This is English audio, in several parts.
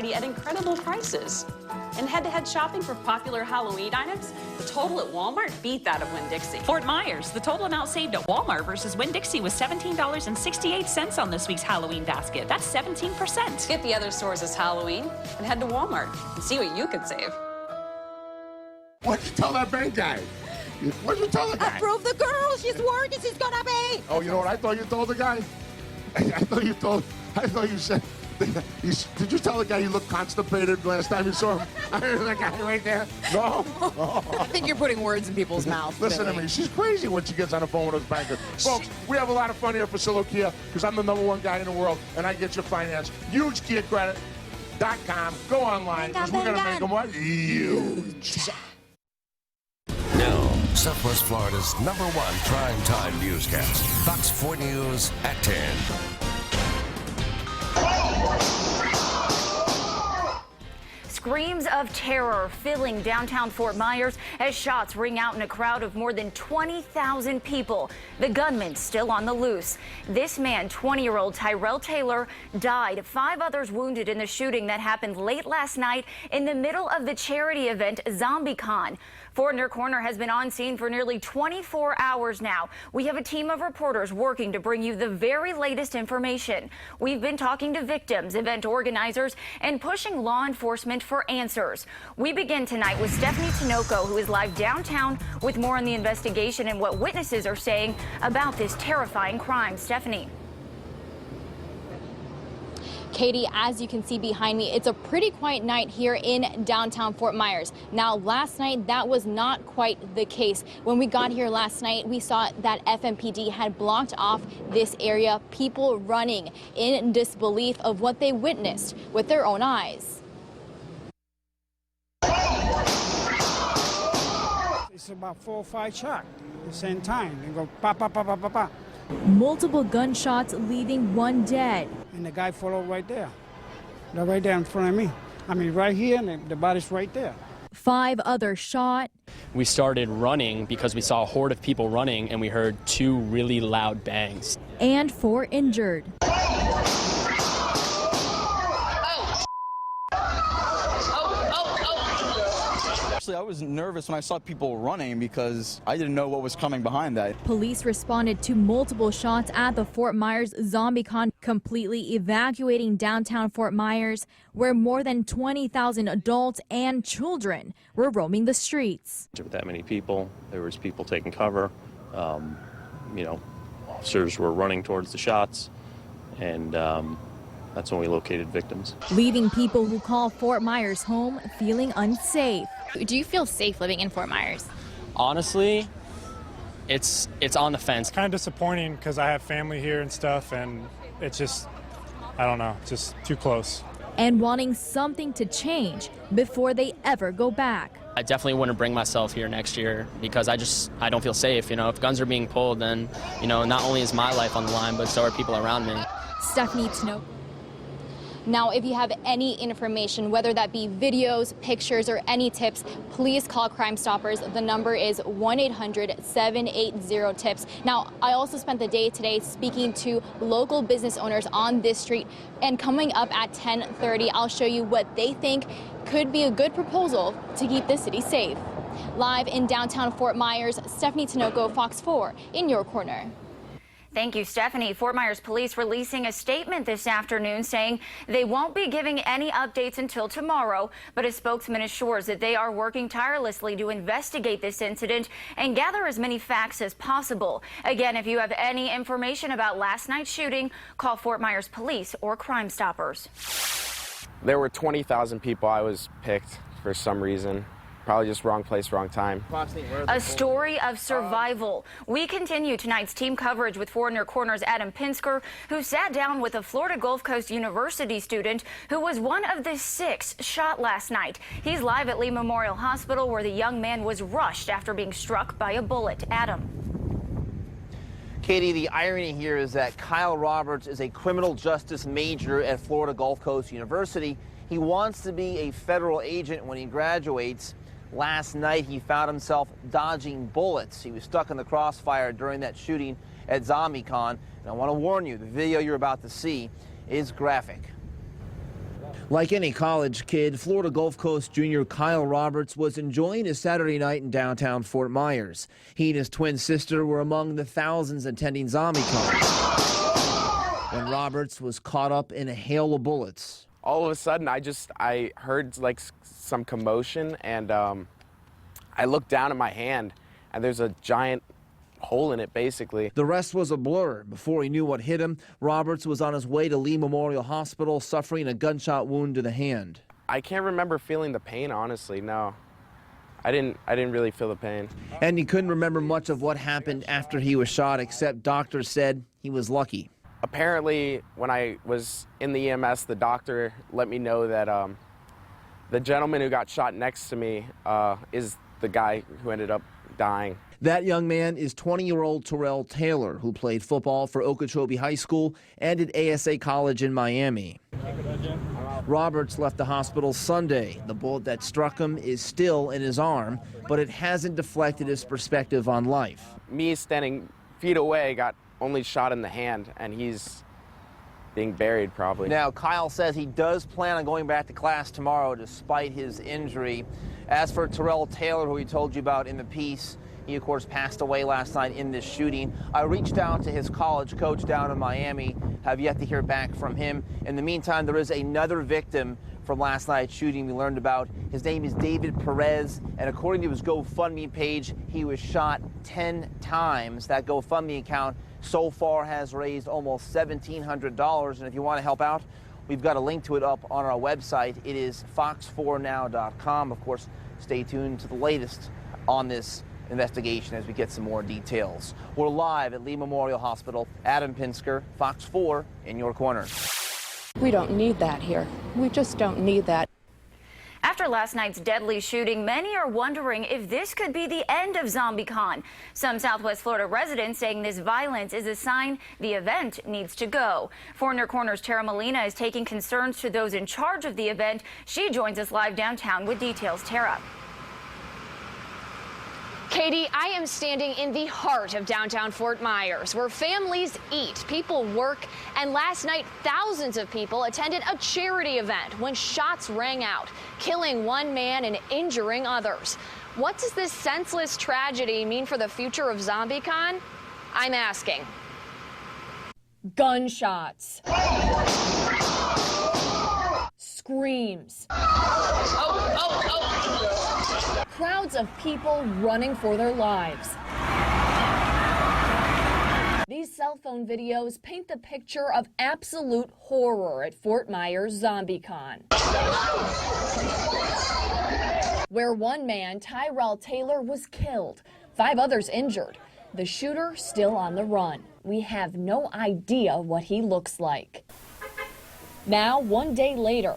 variety at incredible prices. And head-to-head shopping for popular Halloween items, the total at Walmart beat that of Winn-Dixie. Fort Myers, the total amount saved at Walmart versus Winn-Dixie was $17.68 on this week's Halloween basket. That's 17%. Skip the other stores this Halloween and head to Walmart and see what you can save. What'd you tell that bank guy? What'd you tell the guy? Approve the girl. She's working. She's gonna pay. Oh, you know what I thought you told the guy? I thought you said, did you tell the guy you looked constipated last time you saw him? I heard that guy right there. No? I think you're putting words in people's mouths. Listen to me. She's crazy when she gets on the phone with those bankers. Folks, we have a lot of fun here for Silo Kia because I'm the #1 guy in the world and I get your finance. HugeKiaCredit.com. Go online because we're going to make them what? Huge. Now, Southwest Florida's #1 primetime newscast, Fox 4 News at 10. Screams of terror filling downtown Fort Myers as shots ring out in a crowd of more than 20,000 people. The gunman still on the loose. This man, 20-year-old Tyrell Taylor, died. 5 others wounded in the shooting that happened late last night in the middle of the charity event ZombieCon. Fort in your Corner has been on scene for nearly 24 hours now. We have a team of reporters working to bring you the very latest information. We've been talking to victims, event organizers, and pushing law enforcement for answers. We begin tonight with Stephanie Tinoco, who is live downtown with more on the investigation and what witnesses are saying about this terrifying crime. Stephanie. Katie, as you can see behind me, it's a pretty quiet night here in downtown Fort Myers. Now, last night, that was not quite the case. When we got here last night, we saw that FMPD had blocked off this area, people running in disbelief of what they witnessed with their own eyes. It's about 4 or 5 shots at the same time. They go pa pa pa pa pa pa. Multiple gunshots leaving 1 dead. And the guy followed right there. They're right there in front of me. I mean, right here, and the body's right there. 5 others shot. We started running because we saw a horde of people running and we heard 2 really loud bangs. And 4 injured. Actually, I was nervous when I saw people running because I didn't know what was coming behind that. Police responded to multiple shots at the Fort Myers ZombieCon, completely evacuating downtown Fort Myers, where more than 20,000 adults and children were roaming the streets. With that many people, there was people taking cover. Officers were running towards the shots, and that's when we located victims. Leaving people who call Fort Myers home feeling unsafe. Do you feel safe living in Fort Myers? Honestly, it's on the fence. Kind of disappointing because I have family here and stuff, and it's just, I don't know, just too close. And wanting something to change before they ever go back. I definitely wouldn't bring myself here next year because I don't feel safe. If guns are being pulled, then, not only is my life on the line, but so are people around me. Stephanie Tinoco. Now, if you have any information, whether that be videos, pictures, or any tips, please call Crime Stoppers. The number is 1-800-780-TIPS. Now, I also spent the day today speaking to local business owners on this street, and coming up at 10:30, I'll show you what they think could be a good proposal to keep the city safe. Live in downtown Fort Myers, Stephanie Tinoco, Fox 4, in your corner. Thank you, Stephanie. Fort Myers police releasing a statement this afternoon saying they won't be giving any updates until tomorrow, but a spokesman assures that they are working tirelessly to investigate this incident and gather as many facts as possible. Again, if you have any information about last night's shooting, call Fort Myers Police or Crime Stoppers. There were 20,000 people. I was picked for some reason. Probably just wrong place, wrong time. A story of survival. We continue tonight's team coverage with Fort in your Corner's Adam Pinsker, who sat down with a Florida Gulf Coast University student who was one of the 6 shot last night. He's live at Lee Memorial Hospital, where the young man was rushed after being struck by a bullet. Adam. Katie, the irony here is that Kyle Roberts is a criminal justice major at Florida Gulf Coast University. He wants to be a federal agent when he graduates. Last night, he found himself dodging bullets. He was stuck in the crossfire during that shooting at ZombieCon. And I want to warn you, the video you're about to see is graphic. Like any college kid, Florida Gulf Coast junior Kyle Roberts was enjoying his Saturday night in downtown Fort Myers. He and his twin sister were among the thousands attending zombicon when Roberts was caught up in a hail of bullets. All of a sudden, I heard like some commotion, and I looked down at my hand, and there's a giant hole in it, basically. The rest was a blur. Before he knew what hit him, Roberts was on his way to Lee Memorial Hospital, suffering a gunshot wound to the hand. I can't remember feeling the pain, honestly, no. I didn't really feel the pain. And he couldn't remember much of what happened after he was shot, except doctors said he was lucky. Apparently, when I was in the EMS, the doctor let me know that the gentleman who got shot next to me is the guy who ended up dying. That young man is 20-year-old Terrell Taylor, who played football for Okeechobee High School and at ASA College in Miami. Roberts left the hospital Sunday. The bullet that struck him is still in his arm, but it hasn't deflected his perspective on life. Me standing feet away got only shot in the hand, and he's being buried probably. Now, Kyle says he does plan on going back to class tomorrow despite his injury. As for Terrell Taylor, who we told you about in the piece, he, of course, passed away last night in this shooting. I reached out to his college coach down in Miami, have yet to hear back from him. In the meantime, there is another victim from last night's shooting we learned about. His name is David Perez, and according to his GoFundMe page, he was shot 10 times. That GoFundMe account so far has raised almost $1,700, and if you want to help out, we've got a link to it up on our website. It is fox4now.com. Of course, stay tuned to the latest on this investigation as we get some more details. We're live at Lee Memorial Hospital. Adam Pinsker, Fox 4, in your corner. We don't need that here. We just don't need that. After last night's deadly shooting, many are wondering if this could be the end of ZombieCon. Some Southwest Florida residents saying this violence is a sign the event needs to go. 4 in Your Corner's Tara Molina is taking concerns to those in charge of the event. She joins us live downtown with details. Tara. Katie, I am standing in the heart of downtown Fort Myers, where families eat, people work, and last night thousands of people attended a charity event when shots rang out, killing one man and injuring others. What does this senseless tragedy mean for the future of ZombieCon? I'm asking. Gunshots. Screams. Crowds of people running for their lives. These cell phone videos paint the picture of absolute horror at Fort Myers ZombieCon, where one man, Tyrell Taylor, was killed, 5 others injured. The shooter still on the run. We have no idea what he looks like. Now, 1 day later,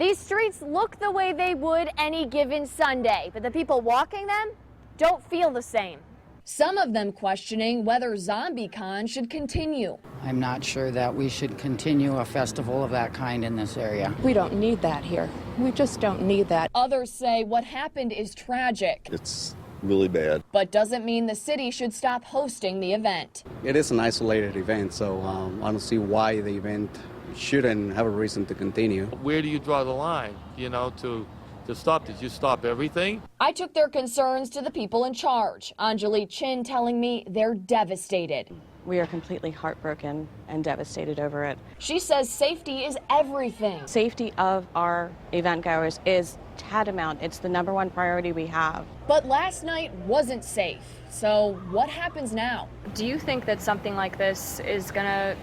These streets look the way they would any given Sunday, but the people walking them don't feel the same. Some of them questioning whether ZombieCon should continue. I'm not sure that we should continue a festival of that kind in this area. We don't need that here. We just don't need that. Others say what happened is tragic. It's really bad. But doesn't mean the city should stop hosting the event. It is an isolated event, so I don't see why the event shouldn't have a reason to continue. Where do you draw the line, to stop? Did you stop everything? I took their concerns to the people in charge. Anjali Chin telling me they're devastated. We are completely heartbroken and devastated over it. She says safety is everything. Safety of our event goers is tantamount. It's the #1 priority we have. But last night wasn't safe. So what happens now? Do you think that something like this is going to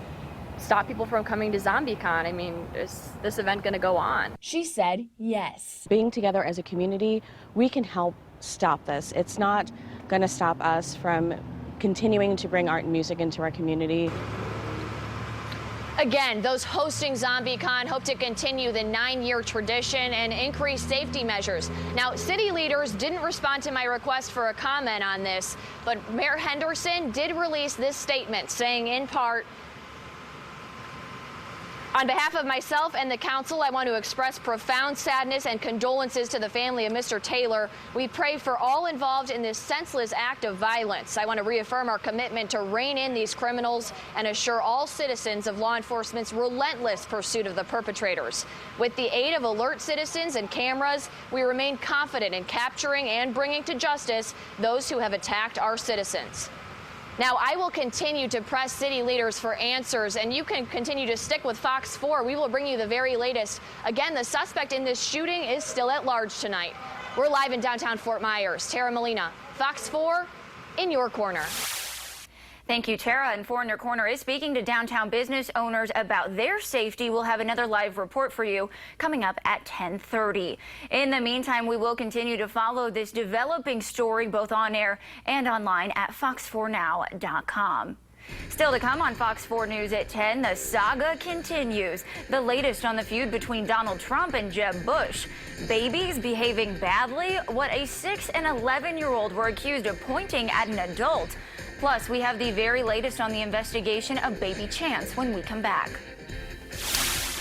stop people from coming to ZombieCon? I mean, is this event going to go on? She said yes. Being together as a community, we can help stop this. It's not going to stop us from continuing to bring art and music into our community. Again, those hosting ZombieCon hope to continue the 9-year tradition and increase safety measures. Now, city leaders didn't respond to my request for a comment on this, but Mayor Henderson did release this statement saying in part, On behalf of myself and the council, I want to express profound sadness and condolences to the family of Mr. Taylor. We pray for all involved in this senseless act of violence. I want to reaffirm our commitment to rein in these criminals and assure all citizens of law enforcement's relentless pursuit of the perpetrators. With the aid of alert citizens and cameras, we remain confident in capturing and bringing to justice those who have attacked our citizens. Now, I will continue to press city leaders for answers, and you can continue to stick with Fox 4. We will bring you the very latest. Again, the suspect in this shooting is still at large tonight. We're live in downtown Fort Myers. Tara Molina, Fox 4, in your corner. Thank you, Tara. And 4 in your corner is speaking to downtown business owners about their safety. We'll have another live report for you coming up at 10:30. In the meantime, we will continue to follow this developing story both on air and online at fox4now.com. Still to come on Fox 4 News at 10, the saga continues. The latest on the feud between Donald Trump and Jeb Bush. Babies behaving badly? What a 6 and 11-year-old were accused of pointing at an adult. Plus, we have the very latest on the investigation of baby Chance when we come back.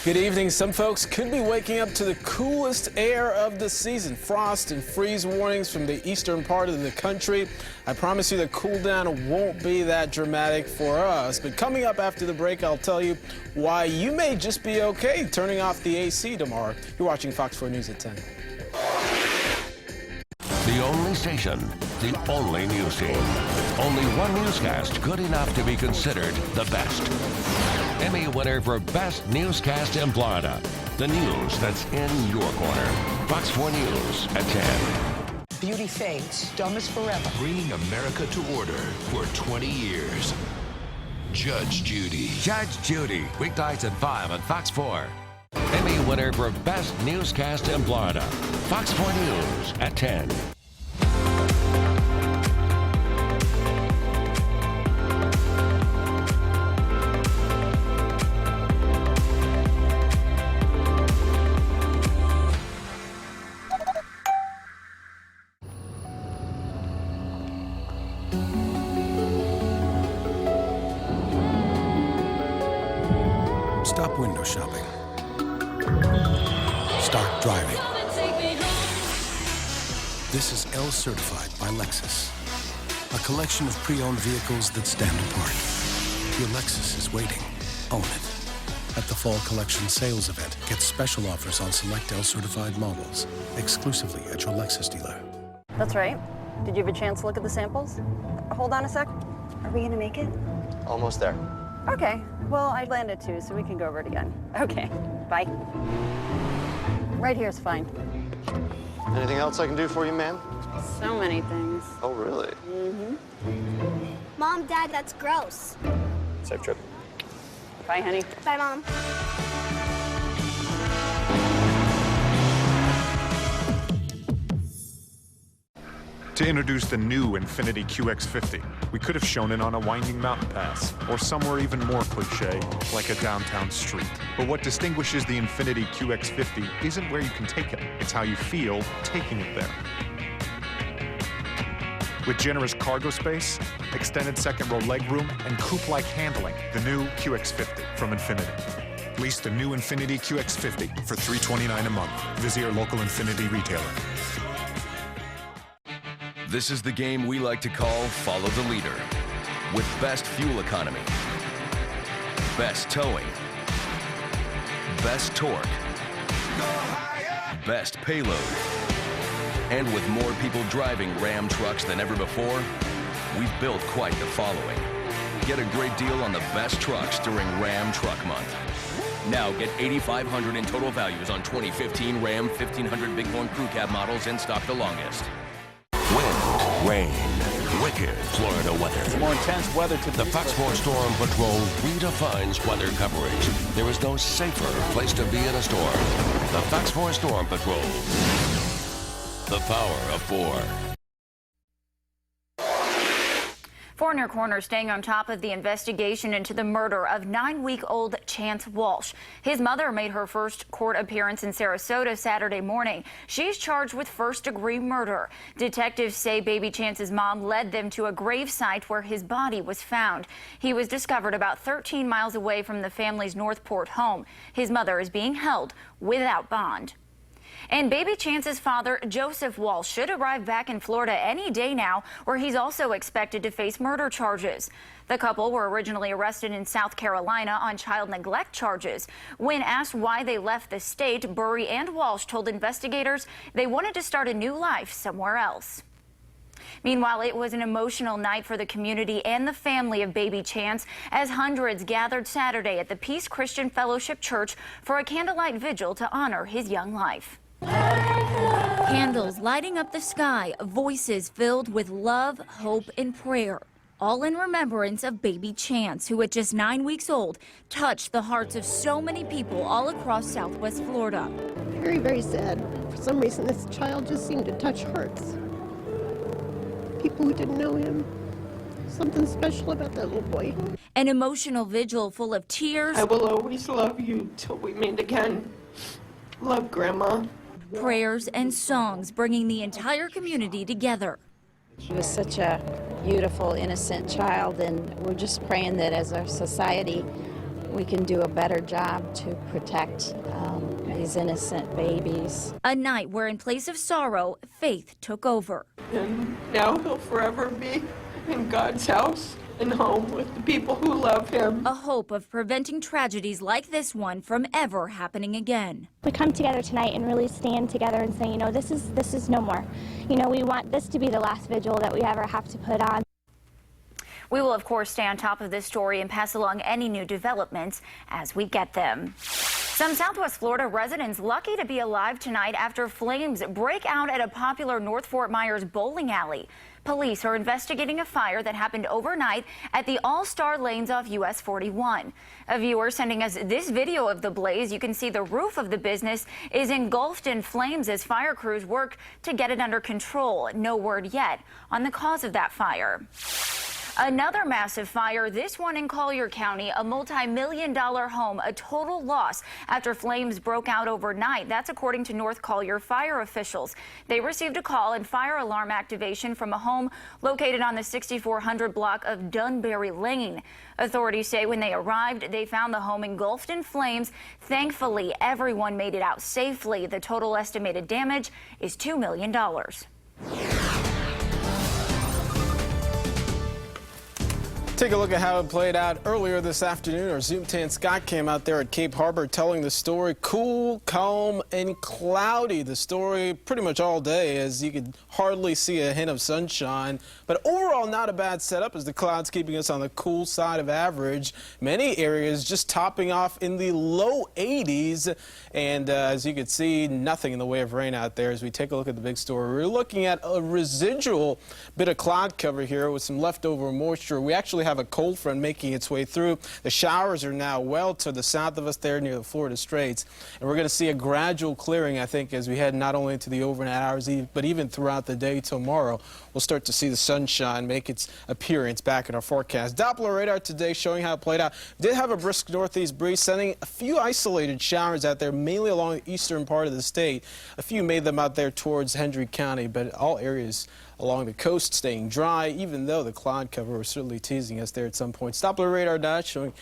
Good evening. Some folks could be waking up to the coolest air of the season. Frost and freeze warnings from the eastern part of the country. I promise you the cool down won't be that dramatic for us. But coming up after the break, I'll tell you why you may just be okay turning off the AC tomorrow. You're watching Fox 4 News at 10. The only station, the only news team. Only one newscast good enough to be considered the best. Emmy winner for Best Newscast in Florida. The news that's in your corner. Fox 4 News at 10. Beauty fades, dumb is forever. Bringing America to order for 20 years. Judge Judy. Judge Judy, weeknights at 5 on Fox 4. Emmy winner for Best Newscast in Florida. Fox 4 News at 10. Stop window shopping. Start driving. This is L Certified by Lexus. A collection of pre-owned vehicles that stand apart. Your Lexus is waiting. Own it. At the Fall Collection Sales Event, get special offers on select L Certified models, exclusively at your Lexus dealer. That's right. Did you have a chance to look at the samples? Hold on a sec. Are we gonna make it? Almost there. Okay. Well, I landed too, so we can go over it again. Okay. Bye. Right here's fine. Anything else I can do for you, ma'am? So many things. Oh, really? Mm-hmm. Mom, Dad, that's gross. Safe trip. Bye, honey. Bye, Mom. To introduce the new Infiniti QX50, we could have shown it on a winding mountain pass, or somewhere even more cliche, like a downtown street. But what distinguishes the Infiniti QX50 isn't where you can take it, it's how you feel taking it there. With generous cargo space, extended second row legroom, and coupe-like handling, the new QX50 from Infiniti. Lease the new Infiniti QX50 for $329 a month. Visit your local Infiniti retailer. This is the game we like to call Follow the Leader. With best fuel economy, best towing, best torque, best payload, and with more people driving Ram trucks than ever before, we've built quite the following. Get a great deal on the best trucks during Ram Truck Month. Now get $8,500 in total values on 2015 Ram 1500 Bighorn Crew Cab models in stock the longest. Wind, rain, wicked Florida weather. It's more intense weather today. The Fox 4 Storm Patrol redefines weather coverage. There is no safer place to be in a storm. The Fox 4 Storm Patrol. The power of 4. 4 in Your Corner staying on top of the investigation into the murder of 9-week-old Chance Walsh. His mother made her first court appearance in Sarasota Saturday morning. She's charged with first-degree murder. Detectives say baby Chance's mom led them to a grave site where his body was found. He was discovered about 13 miles away from the family's Northport home. His mother is being held without bond. And baby Chance's father, Joseph Walsh, should arrive back in Florida any day now, where he's also expected to face murder charges. The couple were originally arrested in South Carolina on child neglect charges. When asked why they left the state, Burry and Walsh told investigators they wanted to start a new life somewhere else. Meanwhile, it was an emotional night for the community and the family of baby Chance as hundreds gathered Saturday at the Peace Christian Fellowship Church for a candlelight vigil to honor his young life. Candles lighting up the sky, voices filled with love, hope, and prayer, all in remembrance of baby Chance, who at just 9 weeks old touched the hearts of so many people all across Southwest Florida. Very, very sad. For some reason, this child just seemed to touch hearts. People who didn't know him. Something special about that little boy. An emotional vigil full of tears. I will always love you till we meet again. Love, Grandma. Prayers and songs bringing the entire community together. She was such a beautiful, innocent child, and we're just praying that as a society we can do a better job to protect these innocent babies. A night where, in place of sorrow, faith took over. And now he'll forever be in God's house and home with the people who love him. A hope of preventing tragedies like this one from ever happening again. We come together tonight and really stand together and say, you know, this is no more. You know, we want this to be the last vigil that we ever have to put on. We will, of course, stay on top of this story and pass along any new developments as we get them. Some Southwest Florida residents lucky to be alive tonight after flames break out at a popular North Fort Myers bowling alley. Police are investigating a fire that happened overnight at the All-Star Lanes off US 41. A viewer sending us this video of the blaze. You can see the roof of the business is engulfed in flames as fire crews work to get it under control. No word yet on the cause of that fire. Another massive fire, this one in Collier County, a multi-million-dollar home, a total loss after flames broke out overnight. That's according to North Collier fire officials. They received a call and fire alarm activation from a home located on the 6400 block of Dunbury Lane. Authorities say when they arrived, they found the home engulfed in flames. Thankfully, everyone made it out safely. The total estimated damage is $2 million. Take a look at how it played out earlier this afternoon. Our Zoom 10 Scott came out there at Cape Harbor telling the story. Cool, calm, and cloudy. The story pretty much all day, as you could hardly see a hint of sunshine. But overall, not a bad setup as the clouds keeping us on the cool side of average. Many areas just topping off in the low 80s. And as you can see, nothing in the way of rain out there. As we take a look at the big story, we're looking at a residual bit of cloud cover here with some leftover moisture. We actually have a cold front making its way through. The showers are now well to the south of us there near the Florida Straits. And we're going to see a gradual clearing, I think, as we head not only into the overnight hours, but even throughout the day tomorrow. We'll start to see the sunshine make its appearance back in our forecast. Doppler radar today showing how it played out. Did have a brisk northeast breeze, sending a few isolated showers out there, mainly along the eastern part of the state. A few made them out there towards Hendry County, but all areas along the coast staying dry, even though the cloud cover was certainly teasing us there at some point. Doppler radar data showing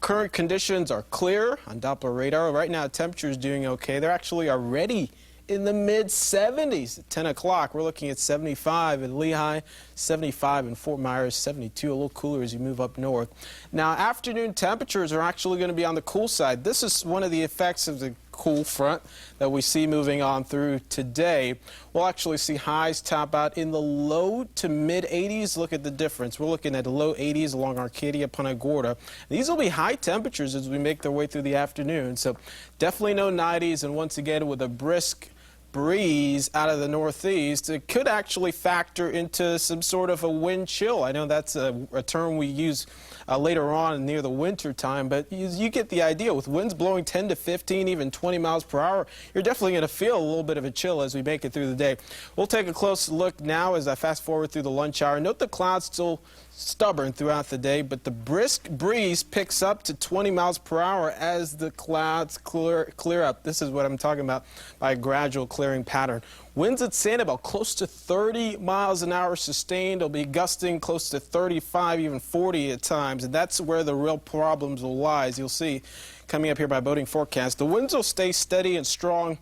current conditions are clear on Doppler radar. Right now, temperature is doing okay. They're actually already in the mid-70s at 10 o'clock. We're looking at 75 in Lehigh, 75 in Fort Myers, 72, a little cooler as you move up north. Now, afternoon temperatures are actually going to be on the cool side. This is one of the effects of the cool front that we see moving on through today. We'll actually see highs top out in the low to mid 80s. Look at the difference. We're looking at the low 80s along Arcadia, Punta Gorda. These will be high temperatures as we make their way through the afternoon. So definitely no 90s, and once again with a brisk breeze out of the northeast. It could actually factor into some sort of a wind chill. I know that's a term we use later on near the winter time, but you get the idea. With winds blowing 10 to 15, even 20 miles per hour, you're definitely going to feel a little bit of a chill as we make it through the day. We'll take a close look now as I fast forward through the lunch hour. Note the clouds still stubborn throughout the day, but the brisk breeze picks up to 20 miles per hour as the clouds clear up. This is what I'm talking about by a gradual clearing pattern. Winds at Sanibel close to 30 miles an hour sustained. It'll be gusting close to 35, even 40 at times, and that's where the real problems will lie. As you'll see coming up here by boating forecast, the winds will stay steady and strong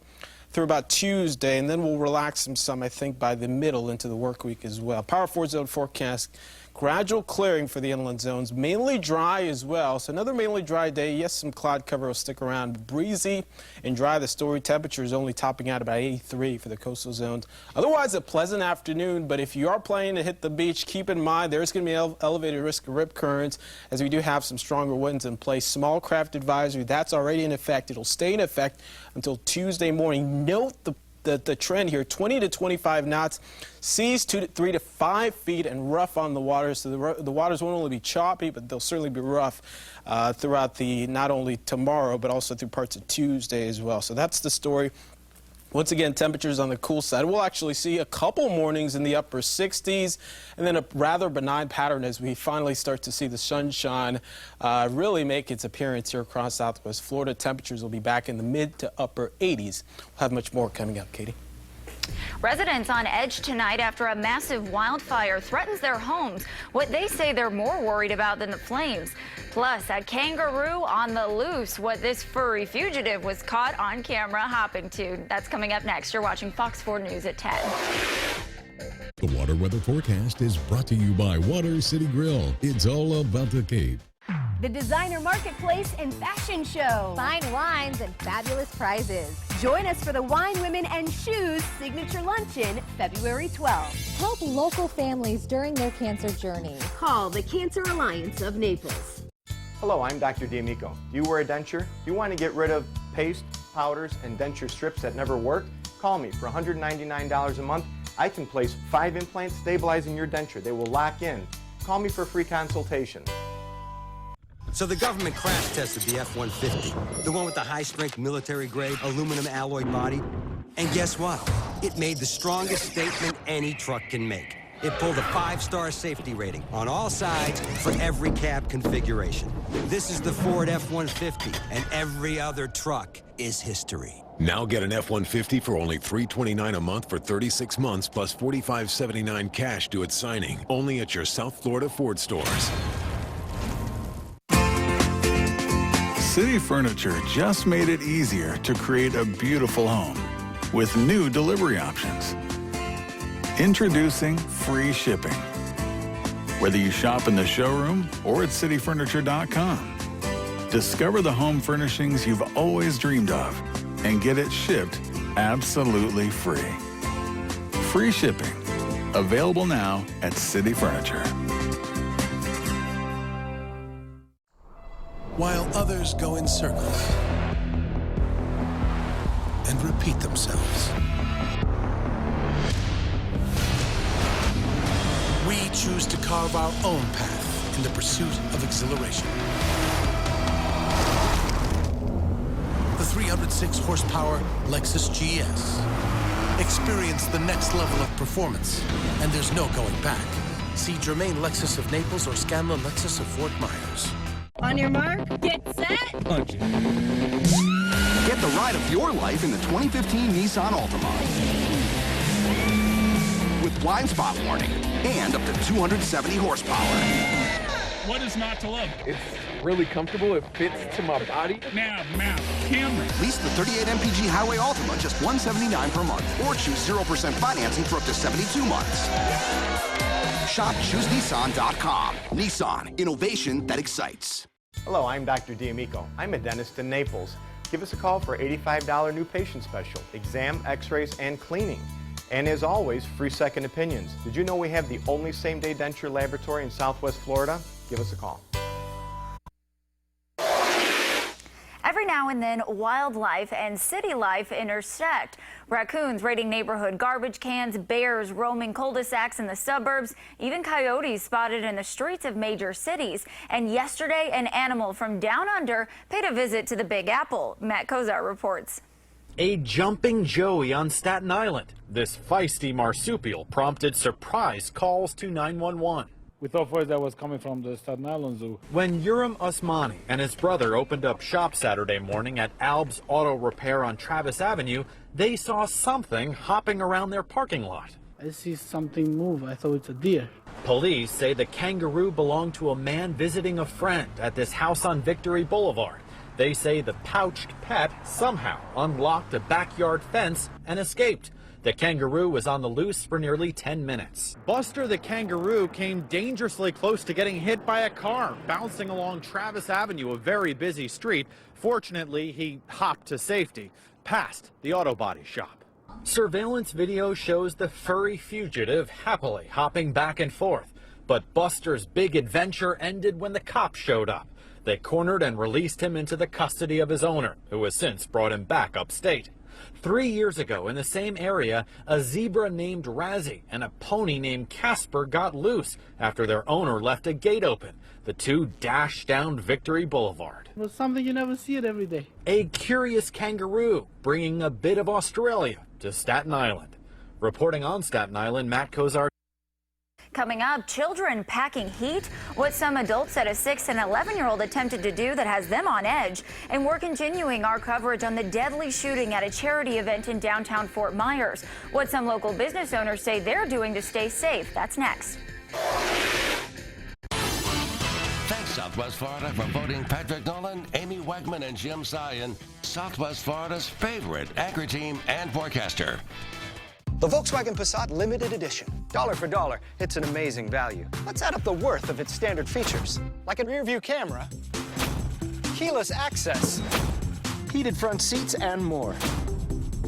through about Tuesday, and then we'll relax them some, I think, by the middle into the work week as well. Power 4 zone forecast. Gradual clearing for the inland zones, mainly dry as well. So another mainly dry day. Yes, some cloud cover will stick around. Breezy and dry. The story temperature is only topping out about 83 for the coastal zones. Otherwise, a pleasant afternoon. But if you are planning to hit the beach, keep in mind there's going to be elevated risk of rip currents as we do have some stronger winds in place. Small craft advisory, that's already in effect. It'll stay in effect until Tuesday morning. Note the trend here, 20 to 25 knots, seas 3 to 5 feet, and rough on the water. So the waters won't only be choppy, but they'll certainly be rough throughout not only tomorrow, but also through parts of Tuesday as well. So that's the story. Once again, temperatures on the cool side. We'll actually see a couple mornings in the upper 60s and then a rather benign pattern as we finally start to see the sunshine really make its appearance here across Southwest Florida. Temperatures will be back in the mid to upper 80s. We'll have much more coming up, Katie. Residents on edge tonight after a massive wildfire threatens their homes. What they say they're more worried about than the flames. Plus, a kangaroo on the loose. What this furry fugitive was caught on camera hopping to. That's coming up next. You're watching Fox 4 News at 10. The water weather forecast is brought to you by Water City Grill. It's all about the Cape. The Designer Marketplace and Fashion Show. Fine wines and fabulous prizes. Join us for the Wine, Women, and Shoes Signature Luncheon, February 12th. Help local families during their cancer journey. Call the Cancer Alliance of Naples. Hello, I'm Dr. D'Amico. Do you wear a denture? Do you want to get rid of paste, powders, and denture strips that never work? Call me for $199 a month. I can place 5 implants stabilizing your denture. They will lock in. Call me for a free consultation. So the government crash tested the F-150, the one with the high-strength military-grade aluminum alloy body. And guess what? It made the strongest statement any truck can make. It pulled a 5-star safety rating on all sides for every cab configuration. This is the Ford F-150, and every other truck is history. Now get an F-150 for only $329 a month for 36 months plus $45.79 cash due at signing. Only at your South Florida Ford stores. City Furniture just made it easier to create a beautiful home with new delivery options. Introducing free shipping. Whether you shop in the showroom or at cityfurniture.com, discover the home furnishings you've always dreamed of and get it shipped absolutely free. Free shipping. Available now at City Furniture. While others go in circles and repeat themselves, we choose to carve our own path in the pursuit of exhilaration. The 306 horsepower Lexus GS. Experience the next level of performance, and there's no going back. See Germain Lexus of Naples or Scanlon Lexus of Fort Myers. On your mark, get set. Punch. Get the ride of your life in the 2015 Nissan Altima. With blind spot warning and up to 270 horsepower. What is not to love? It's really comfortable. It fits to my body. Nav, camera. Lease the 38 MPG Highway Altima just $179 per month, or choose 0% financing for up to 72 months. Shop ChooseNissan.com. Nissan, innovation that excites. Hello, I'm Dr. D'Amico. I'm a dentist in Naples. Give us a call for $85 new patient special, exam, x-rays, and cleaning. And as always, free second opinions. Did you know we have the only same-day denture laboratory in Southwest Florida? Give us a call. Every now now and then, wildlife and city life intersect. Raccoons raiding neighborhood garbage cans, bears roaming cul-de-sacs in the suburbs, even coyotes spotted in the streets of major cities. And yesterday, an animal from down under paid a visit to the Big Apple. Matt Kozar reports. A jumping joey on Staten Island. This feisty marsupial prompted surprise calls to 911. We thought first that was coming from the Staten Island Zoo. When Urim Usmani and his brother opened up shop Saturday morning at Alb's Auto Repair on Travis Avenue, they saw something hopping around their parking lot. I see something move. I thought it's a deer. Police say the kangaroo belonged to a man visiting a friend at this house on Victory Boulevard. They say the pouched pet somehow unlocked a backyard fence and escaped. The kangaroo was on the loose for nearly 10 minutes. Buster the kangaroo came dangerously close to getting hit by a car bouncing along Travis Avenue, a very busy street. Fortunately, he hopped to safety, past the auto body shop. Surveillance video shows the furry fugitive happily hopping back and forth. But Buster's big adventure ended when the cops showed up. They cornered and released him into the custody of his owner, who has since brought him back upstate. 3 years ago, in the same area, a zebra named Razzie and a pony named Casper got loose after their owner left a gate open. The two dashed down Victory Boulevard. It was something you never see it every day. A curious kangaroo bringing a bit of Australia to Staten Island. Reporting on Staten Island, Matt Kozar. Coming up, children packing heat, what some adults said a 6 and 11-year-old attempted to do that has them on edge, and we're continuing our coverage on the deadly shooting at a charity event in downtown Fort Myers. What some local business owners say they're doing to stay safe. That's next. Thanks, Southwest Florida, for voting Patrick Nolan, Amy Wegman, and Jim Sion Southwest Florida's favorite anchor team and forecaster. The Volkswagen Passat Limited Edition. Dollar for dollar, it's an amazing value. Let's add up the worth of its standard features, like a rear-view camera, keyless access, heated front seats, and more.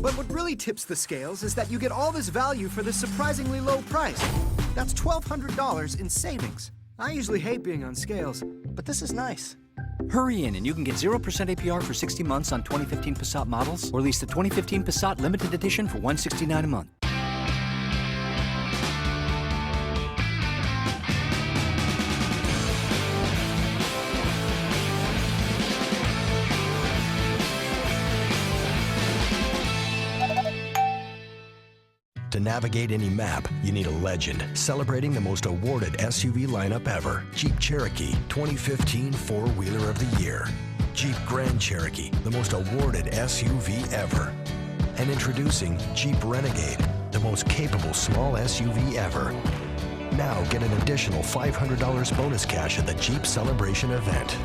But what really tips the scales is that you get all this value for this surprisingly low price. That's $1,200 in savings. I usually hate being on scales, but this is nice. Hurry in and you can get 0% APR for 60 months on 2015 Passat models, or lease the 2015 Passat Limited Edition for $169 a month. To navigate any map, you need a legend celebrating the most awarded SUV lineup ever. Jeep Cherokee 2015 Four-Wheeler of the Year. Jeep Grand Cherokee, the most awarded SUV ever. And introducing Jeep Renegade, the most capable small SUV ever. Now get an additional $500 bonus cash at the Jeep Celebration event.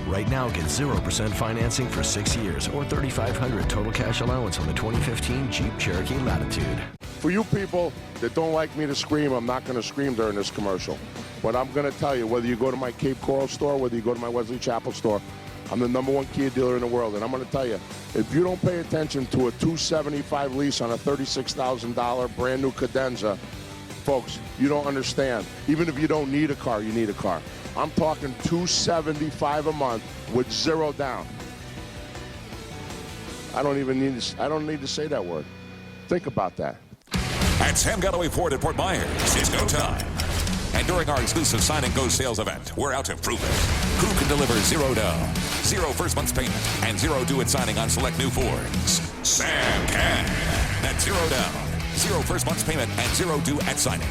Right now, get 0% financing for 6 years or $3,500 total cash allowance on the 2015 Jeep Cherokee Latitude. For you people that don't like me to scream, I'm not going to scream during this commercial. But I'm going to tell you, whether you go to my Cape Coral store, whether you go to my Wesley Chapel store, I'm the #1 Kia dealer in the world. And I'm going to tell you, if you don't pay attention to a $275 lease on a $36,000 brand new Cadenza, folks, you don't understand. Even if you don't need a car, you need a car. I'm talking $275 a month with 0 down. I don't need to say that word. Think about that. At Sam Galloway Ford at Fort Myers, it's go time. And during our exclusive Sign and Go sales event, we're out to prove it. Who can deliver 0 down, 0 first month's payment, and 0 due at signing on select new Fords? Sam can. That's 0 down, 0 first month's payment, and 0 due at signing.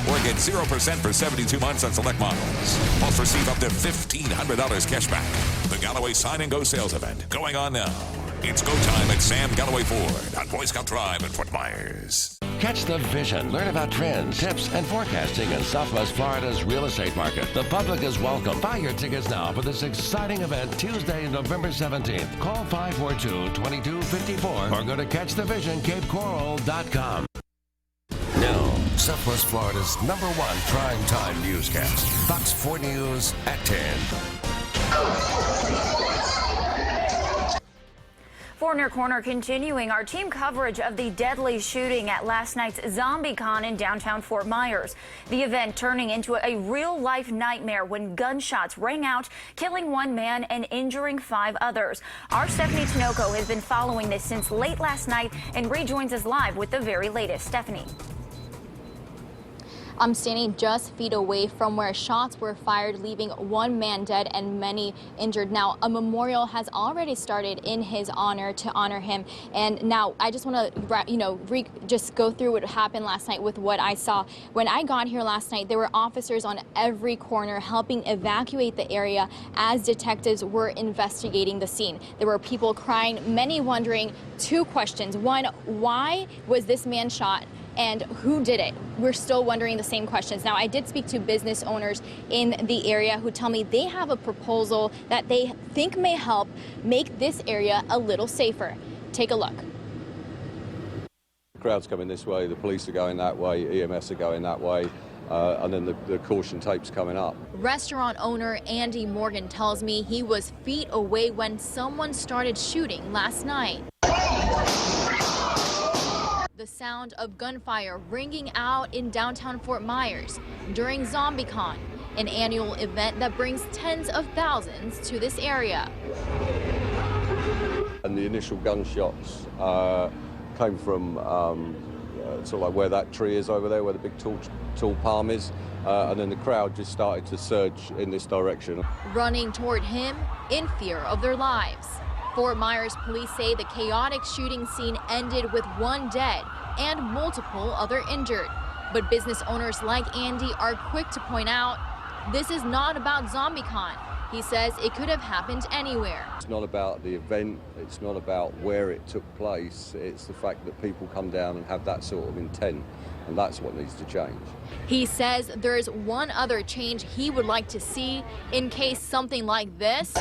Or get 0% for 72 months on select models. Plus receive up to $1,500 cash back. The Galloway Sign and Go sales event going on now. It's go time at Sam Galloway Ford on Boy Scout Drive in Fort Myers. Catch the vision. Learn about trends, tips, and forecasting in Southwest Florida's real estate market. The public is welcome. Buy your tickets now for this exciting event Tuesday, November 17th. Call 542-2254 or go to catchthevisioncapecoral.com. Now, Southwest Florida's #1 primetime newscast. Fox 4 News at 10. For Your Corner, continuing our team coverage of the deadly shooting at last night's zombicon in downtown Fort Myers. The event turning into a real-life nightmare when gunshots rang out, killing one man and injuring 5 others. Our Stephanie Tinoco has been following this since late last night and rejoins us live with the very latest. Stephanie. I'm standing just feet away from where shots were fired, leaving 1 man dead and many injured. Now, a memorial has already started in his honor to honor him. And now I just want to, just go through what happened last night with what I saw. When I got here last night, there were officers on every corner helping evacuate the area as detectives were investigating the scene. There were people crying, many wondering 2 questions. 1, why was this man shot? And who did it? We're still wondering the same questions. Now, I did speak to business owners in the area who tell me they have a proposal that they think may help make this area a little safer. Take a look. The crowd's coming this way, the police are going that way, EMS are going that way, and then the caution tape's coming up. Restaurant owner Andy Morgan tells me he was feet away when someone started shooting last night. The sound of gunfire ringing out in downtown Fort Myers during ZombieCon, an annual event that brings tens of thousands to this area. And the initial gunshots came from sort of like where that tree is over there, where the big tall palm is, and then the crowd just started to surge in this direction. Running toward him in fear of their lives. Fort Myers police say the chaotic shooting scene ended with 1 dead and multiple other injured. But business owners like Andy are quick to point out this is not about ZombieCon. He says it could have happened anywhere. It's not about the event, it's not about where it took place, it's the fact that people come down and have that sort of intent, and that's what needs to change. He says there's one other change he would like to see in case something like this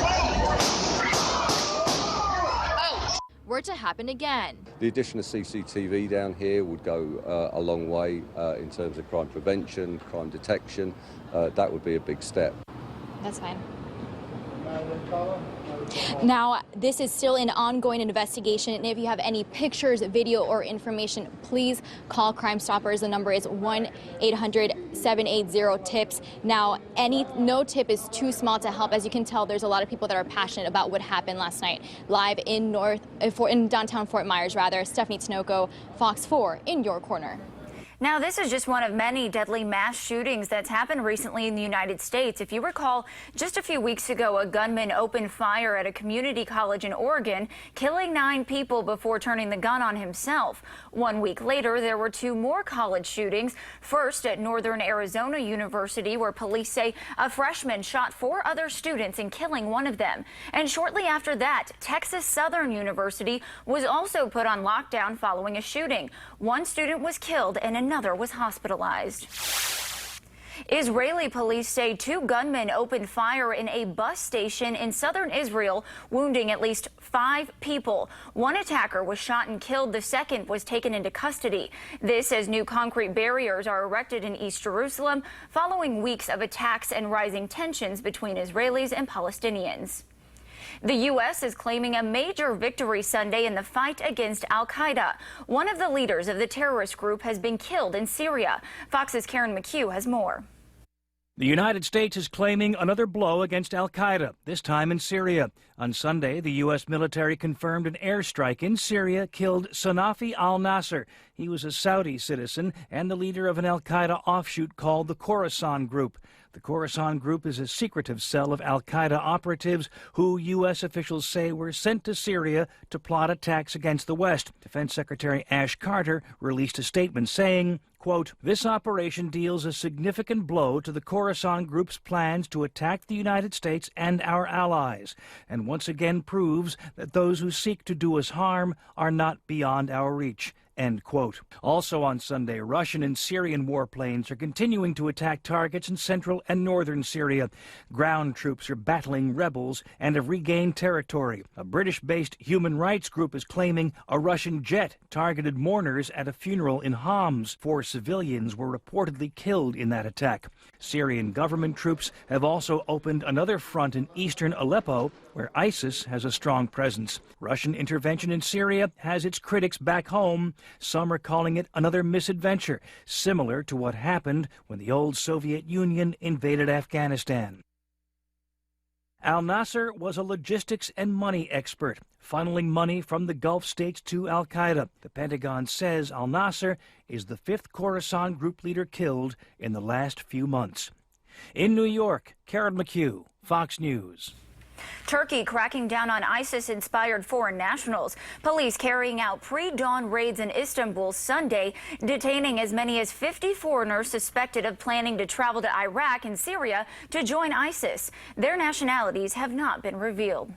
were to happen again. The addition of CCTV down here would go a long way in terms of crime prevention, crime detection. That would be a big step. That's fine. Now, this is still an ongoing investigation, and if you have any pictures, video, or information, please call Crime Stoppers. The number is 1-800-780-TIPS. Now, no tip is too small to help. As you can tell, there's a lot of people that are passionate about what happened last night. Live in downtown Fort Myers, Stephanie Tinoco, Fox 4, in your corner. Now, this is just one of many deadly mass shootings that's happened recently in the United States. If you recall, just a few weeks ago, a gunman opened fire at a community college in Oregon, killing 9 people before turning the gun on himself. 1 week later, there were 2 more college shootings. First, at Northern Arizona University, where police say a freshman shot 4 other students and killing one of them. And shortly after that, Texas Southern University was also put on lockdown following a shooting. 1 student was killed and another was hospitalized. Israeli police say 2 gunmen opened fire in a bus station in southern Israel, wounding at least 5 people. 1 attacker was shot and killed. The second was taken into custody. This as new concrete barriers are erected in East Jerusalem following weeks of attacks and rising tensions between Israelis and Palestinians. The U.S. is claiming a major victory Sunday in the fight against al-Qaeda. One of the leaders of the terrorist group has been killed in Syria. Fox's Karen McHugh has more. The United States is claiming another blow against al-Qaeda, this time in Syria. On Sunday, the U.S. military confirmed an airstrike in Syria killed Sanafi al-Nasser. He was a Saudi citizen and the leader of an al-Qaeda offshoot called the Khorasan Group. The Khorasan Group is a secretive cell of al-Qaeda operatives who U.S. officials say were sent to Syria to plot attacks against the West. Defense Secretary Ash Carter released a statement saying, quote, "This operation deals a significant blow to the Khorasan Group's plans to attack the United States and our allies, and once again proves that those who seek to do us harm are not beyond our reach," end quote. Also on Sunday, Russian and Syrian warplanes are continuing to attack targets in central and northern Syria. Ground troops are battling rebels and have regained territory. A British-based human rights group is claiming a Russian jet targeted mourners at a funeral in Homs. 4 civilians were reportedly killed in that attack. Syrian government troops have also opened another front in eastern Aleppo, where ISIS has a strong presence. Russian intervention in Syria has its critics back home. Some are calling it another misadventure, similar to what happened when the old Soviet Union invaded Afghanistan. Al-Nasser was a logistics and money expert, funneling money from the Gulf states to al-Qaeda. The Pentagon says al-Nasser is the 5th Khorasan group leader killed in the last few months. In New York, Karen McHugh, Fox News. Turkey cracking down on ISIS-inspired foreign nationals. Police carrying out pre-dawn raids in Istanbul Sunday, detaining as many as 50 foreigners suspected of planning to travel to Iraq and Syria to join ISIS. Their nationalities have not been revealed.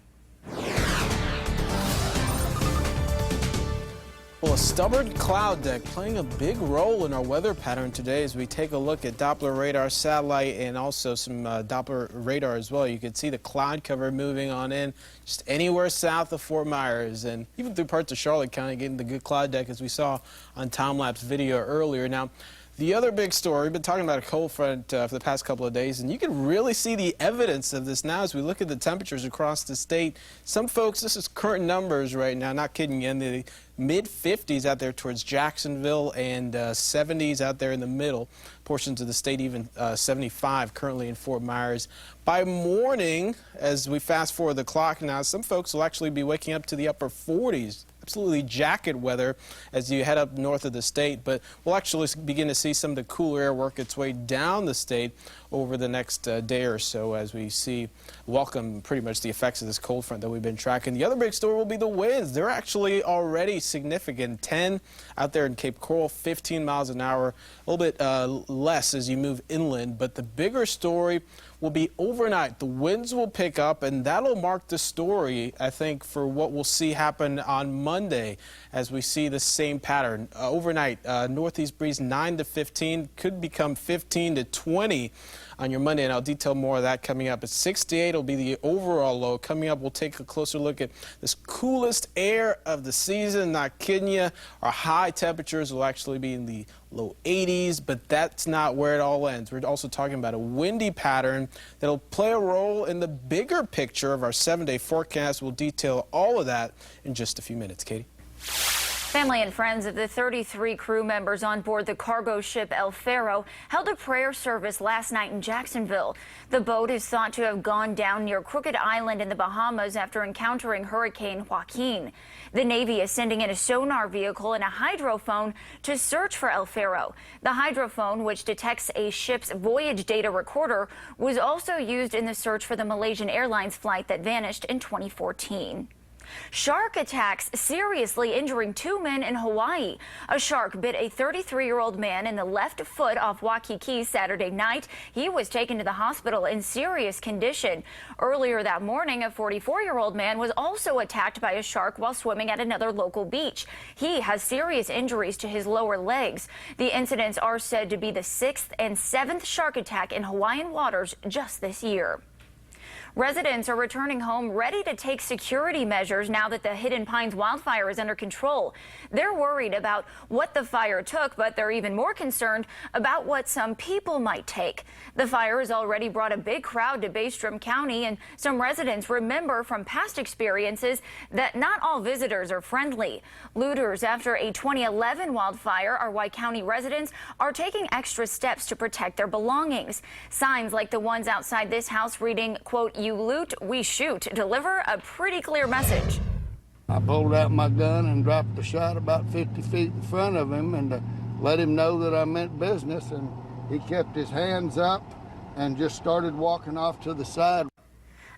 Well, a stubborn cloud deck playing a big role in our weather pattern today as we take a look at Doppler radar satellite and also some Doppler radar as well. You can see the cloud cover moving on in just anywhere south of Fort Myers and even through parts of Charlotte County, getting the good cloud deck as we saw on time-lapse video earlier. Now, the other big story, we've been talking about a cold front for the past couple of days, and you can really see the evidence of this now as we look at the temperatures across the state. Some folks, this is current numbers right now, not kidding you, in the mid-50s out there towards Jacksonville and 70s out there in the middle. Portions of the state even 75 currently in Fort Myers. By morning, as we fast forward the clock now, some folks will actually be waking up to the upper 40s. Absolutely jacket weather as you head up north of the state, but we'll actually begin to see some of the cooler air work its way down the state over the next day or so as we welcome pretty much the effects of this cold front that we've been tracking. The other big story will be the winds. They're actually already significant. 10 out there in Cape Coral, 15 miles an hour, a little bit less as you move inland, but the bigger story will be overnight. The winds will pick up, and that'll mark the story, I think, for what we'll see happen on Monday as we see the same pattern. Overnight, northeast breeze 9 to 15, could become 15 to 20 on your Monday, and I'll detail more of that coming up. At 68 will be the overall low. Coming up, we'll take a closer look at this coolest air of the season. Not kidding you. Our high temperatures will actually be in the low 80s, but that's not where it all ends. We're also talking about a windy pattern that'll play a role in the bigger picture of our 7-day forecast. We'll detail all of that in just a few minutes. Katie? Family and friends of the 33 crew members on board the cargo ship El Faro held a prayer service last night in Jacksonville. The boat is thought to have gone down near Crooked Island in the Bahamas after encountering Hurricane Joaquin. The Navy is sending in a sonar vehicle and a hydrophone to search for El Faro. The hydrophone, which detects a ship's voyage data recorder, was also used in the search for the Malaysian Airlines flight that vanished in 2014. Shark attacks seriously injuring 2 men in Hawaii. A shark bit a 33-year-old man in the left foot off Waikiki Saturday night. He was taken to the hospital in serious condition. Earlier that morning, a 44-year-old man was also attacked by a shark while swimming at another local beach. He has serious injuries to his lower legs. The incidents are said to be the 6th and 7th shark attack in Hawaiian waters just this year. Residents are returning home ready to take security measures now that the Hidden Pines wildfire is under control. They're worried about what the fire took, but they're even more concerned about what some people might take. The fire has already brought a big crowd to Bastrop County, and some residents remember from past experiences that not all visitors are friendly. Looters after a 2011 wildfire are why county residents are taking extra steps to protect their belongings. Signs like the ones outside this house reading, quote, "You loot, we shoot," deliver a pretty clear message. I pulled out my gun and dropped the shot about 50 feet in front of him and let him know that I meant business, and he kept his hands up and just started walking off to the side.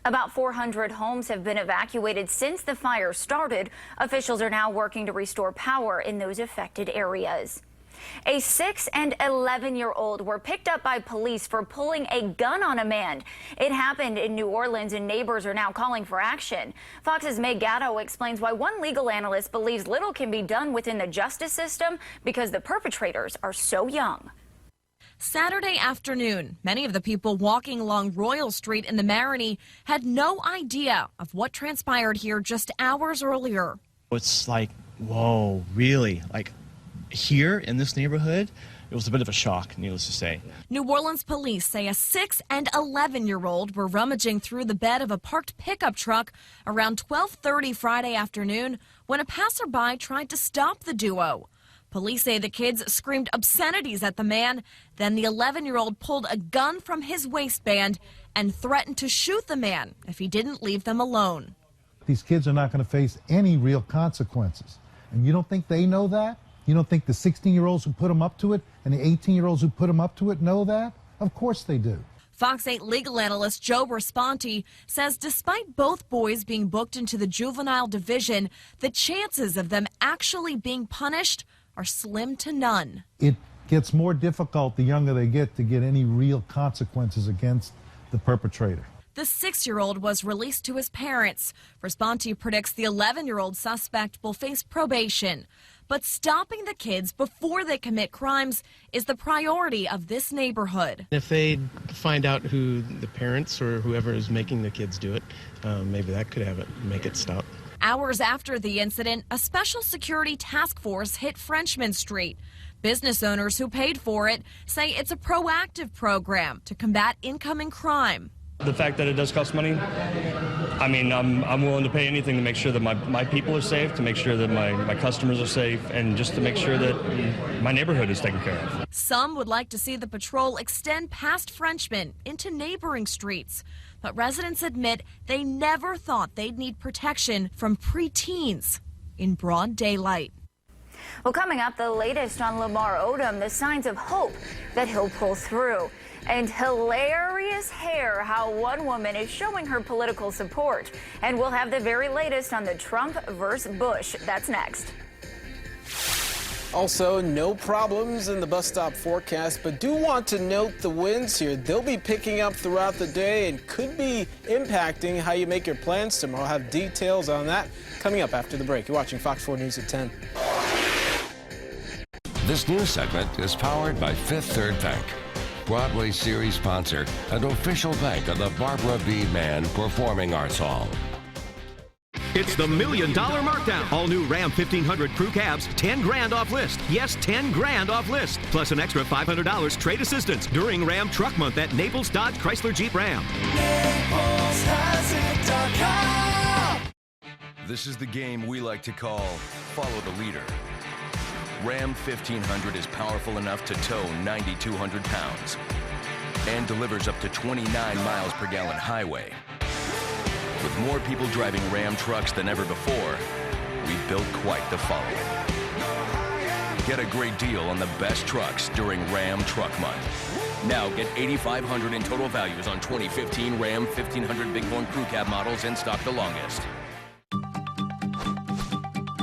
About 400 homes have been evacuated since the fire started. Officials are now working to restore power in those affected areas. A 6- and 11-year-old were picked up by police for pulling a gun on a man. It happened in New Orleans, and neighbors are now calling for action. Fox's Meg Gatto explains why one legal analyst believes little can be done within the justice system because the perpetrators are so young. Saturday afternoon, many of the people walking along Royal Street in the Marigny had no idea of what transpired here just hours earlier. It's like, whoa, really? Like, here in this neighborhood, it was a bit of a shock, needless to say. New Orleans police say a 6- and 11-year-old were rummaging through the bed of a parked pickup truck around 12:30 Friday afternoon when a passerby tried to stop the duo. Police say the kids screamed obscenities at the man. Then the 11-year-old pulled a gun from his waistband and threatened to shoot the man if he didn't leave them alone. These kids are not going to face any real consequences. And you don't think they know that? You don't think the 16-year-olds who put them up to it and the 18-year-olds who put them up to it know that? Of course they do. Fox 8 legal analyst Joe Responti says despite both boys being booked into the juvenile division, the chances of them actually being punished are slim to none. It gets more difficult the younger they get to get any real consequences against the perpetrator. The 6-year-old was released to his parents. Responti predicts the 11-year-old suspect will face probation. But stopping the kids before they commit crimes is the priority of this neighborhood. If they find out who the parents or whoever is making the kids do it, maybe that could make it stop. Hours after the incident, a special security task force hit Frenchman Street. Business owners who paid for it say it's a proactive program to combat incoming crime. The fact that it does cost money, I mean, I'm willing to pay anything to make sure that my people are safe, to make sure that my customers are safe, and just to make sure that my neighborhood is taken care of. Some would like to see the patrol extend past Frenchman into neighboring streets. But residents admit they never thought they'd need protection from preteens in broad daylight. Well, coming up, the latest on Lamar Odom, the signs of hope that he'll pull through. And hilarious hair, how one woman is showing her political support. And we'll have the very latest on the Trump versus Bush. That's next. Also, no problems in the bus stop forecast, but do want to note the winds here. They'll be picking up throughout the day and could be impacting how you make your plans tomorrow. I'll have details on that coming up after the break. You're watching Fox 4 News at 10. This news segment is powered by Fifth Third Bank, Broadway series sponsor and official bank of the Barbara B. Mann Performing Arts Hall. It's the $1 Million Markdown. All new Ram 1500 crew cabs, 10 grand off list. Yes, 10 grand off list. Plus an extra $500 trade assistance during Ram Truck Month at Naples Dodge Chrysler Jeep Ram. This is the game we like to call Follow the Leader. Ram 1500 is powerful enough to tow 9,200 pounds and delivers up to 29 miles per gallon highway. With more people driving Ram trucks than ever before, we've built quite the following. Get a great deal on the best trucks during Ram Truck Month. Now get $8,500 in total values on 2015 Ram 1500 Bighorn Crew Cab models in stock the longest.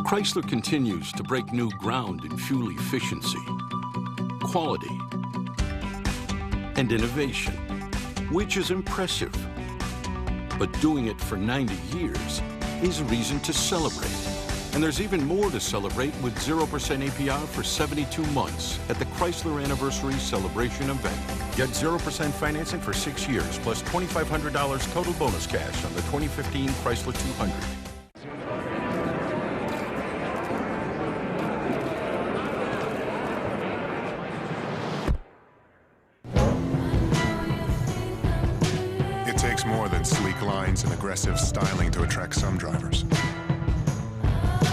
Chrysler continues to break new ground in fuel efficiency, quality, and innovation, which is impressive. But doing it for 90 years is a reason to celebrate. And there's even more to celebrate with 0% APR for 72 months at the Chrysler Anniversary Celebration event. Get 0% financing for 6 years plus $2,500 total bonus cash on the 2015 Chrysler 200. It takes more than sleek lines and aggressive styling to attract some drivers.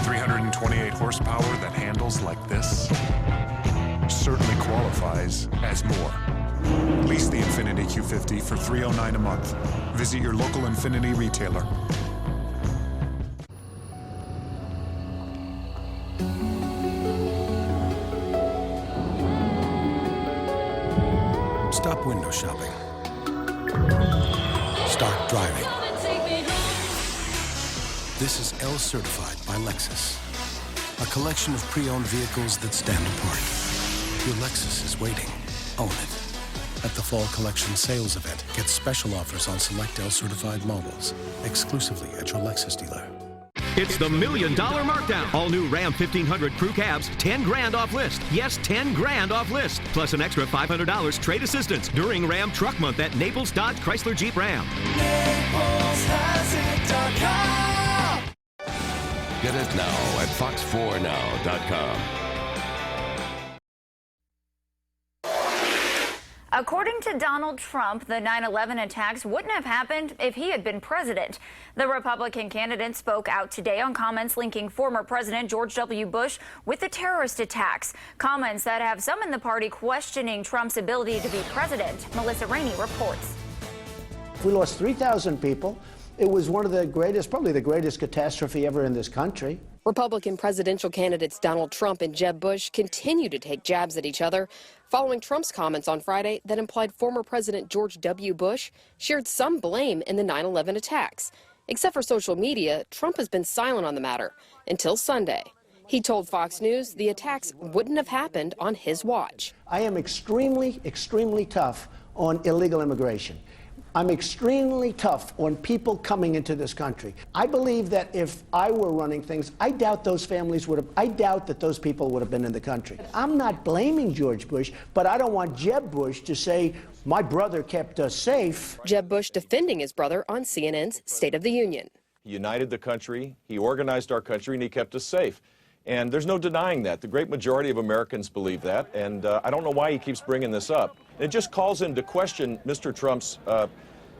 328 horsepower that handles like this certainly qualifies as more. Lease the Infiniti Q50 for $309 a month. Visit your local Infiniti retailer. Stop window shopping. Start driving. This is L Certified by Lexus, a collection of pre-owned vehicles that stand apart. Your Lexus is waiting. Own it. At the Fall Collection Sales Event, get special offers on select L-certified models, exclusively at your Lexus dealer. It's the $1 Million Markdown. All new Ram 1500 crew cabs, 10 grand off list. Yes, 10 grand off list. Plus an extra $500 trade assistance during Ram Truck Month at Naples Dodge Chrysler Jeep Ram. NaplesHasIt.com. Get it now at fox4now.com. According to Donald Trump, the 9/11 attacks wouldn't have happened if he had been president. The Republican candidate spoke out today on comments linking former President George W. Bush with the terrorist attacks, comments that have some in the party questioning Trump's ability to be president. Melissa Rainey reports. We lost 3,000 people. It was one of the greatest, probably the greatest catastrophe ever in this country. Republican presidential candidates Donald Trump and Jeb Bush continue to take jabs at each other, following Trump's comments on Friday that implied former President George W. Bush shared some blame in the 9/11 attacks. Except for social media, Trump has been silent on the matter until Sunday. He told Fox News the attacks wouldn't have happened on his watch. I am extremely, extremely tough on illegal immigration. I'm extremely tough on people coming into this country. I believe that if I were running things, I doubt those families would have, I doubt that those people would have been in the country. I'm not blaming George Bush, but I don't want Jeb Bush to say, my brother kept us safe. Jeb Bush defending his brother on CNN's State of the Union. He united the country, he organized our country, and he kept us safe. And there's no denying that. The great majority of Americans believe that, and I don't know why he keeps bringing this up. It just calls into question Mr. Trump's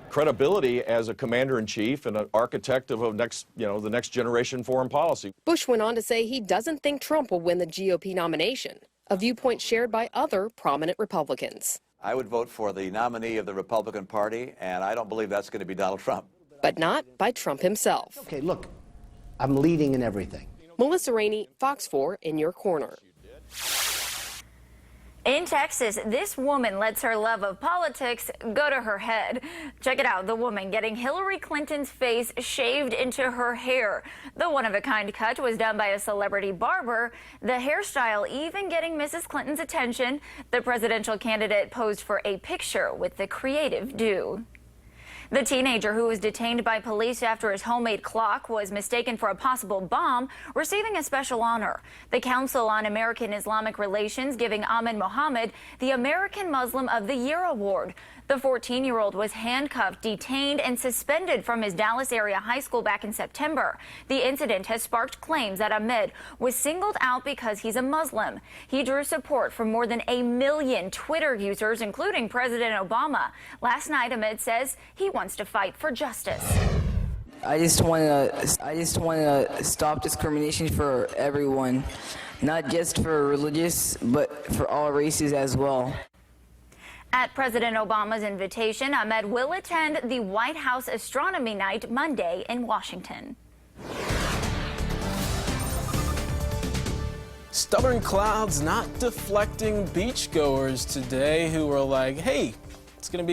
credibility as a commander-in-chief and an architect of the next generation foreign policy. Bush went on to say he doesn't think Trump will win the GOP nomination, a viewpoint shared by other prominent Republicans. I would vote for the nominee of the Republican Party, and I don't believe that's going to be Donald Trump. But not by Trump himself. Okay, look, I'm leading in everything. Melissa Rainey, Fox 4, in your corner. In Texas, this woman lets her love of politics go to her head. Check it out, the woman getting Hillary Clinton's face shaved into her hair. The one-of-a-kind cut was done by a celebrity barber, the hairstyle even getting Mrs. Clinton's attention. The presidential candidate posed for a picture with the creative do. The teenager who was detained by police after his homemade clock was mistaken for a possible bomb, receiving a special honor. The Council on American Islamic Relations giving Ahmed Mohammed the American Muslim of the Year award. The 14-year-old was handcuffed, detained, and suspended from his Dallas area high school back in September. The incident has sparked claims that Ahmed was singled out because he's a Muslim. He drew support from more than 1 million Twitter users, including President Obama. Last night, Ahmed says he wants to fight for justice. I just want to stop discrimination for everyone, not just for religious, but for all races as well. At President Obama's invitation, Ahmed will attend the White House Astronomy Night Monday in Washington. Stubborn clouds not deflecting beachgoers today who were like, hey, it's going to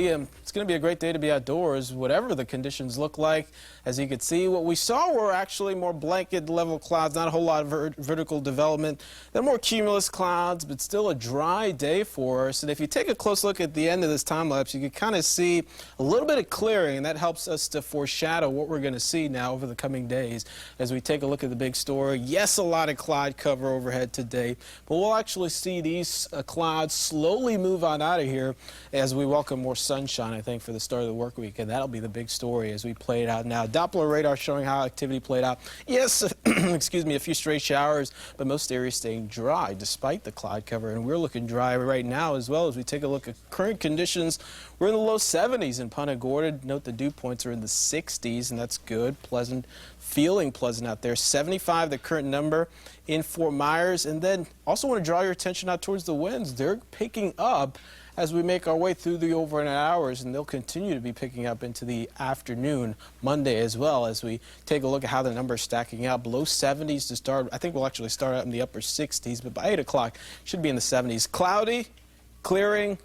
be a great day to be outdoors, whatever the conditions look like. As you can see, what we saw were actually more blanket level clouds, not a whole lot of vertical development. They're more cumulus clouds, but still a dry day for us. And if you take a close look at the end of this time lapse, you can kind of see a little bit of clearing, and that helps us to foreshadow what we're going to see now over the coming days as we take a look at the big story. Yes, a lot of cloud cover overhead today, but we'll actually see these clouds slowly move on out of here as we welcome more sunshine, I think, for the start of the work week, and that'll be the big story as we play it out now. Doppler radar showing how activity played out. Yes, excuse me, a few stray showers, but most areas staying dry despite the cloud cover, and we're looking dry right now as well as we take a look at current conditions. We're in the low 70s in Punta Gorda. Note the dew points are in the 60s, and that's good, pleasant, feeling pleasant out there. 75, the current number in Fort Myers, and then also want to draw your attention out towards the winds. They're picking up as we make our way through the overnight hours, and they'll continue to be picking up into the afternoon Monday as well as we take a look at how the numbers stacking out. Below 70s to start. I think we'll actually start out in the upper 60s, but by 8 o'clock should be in the 70s. Cloudy, clearing,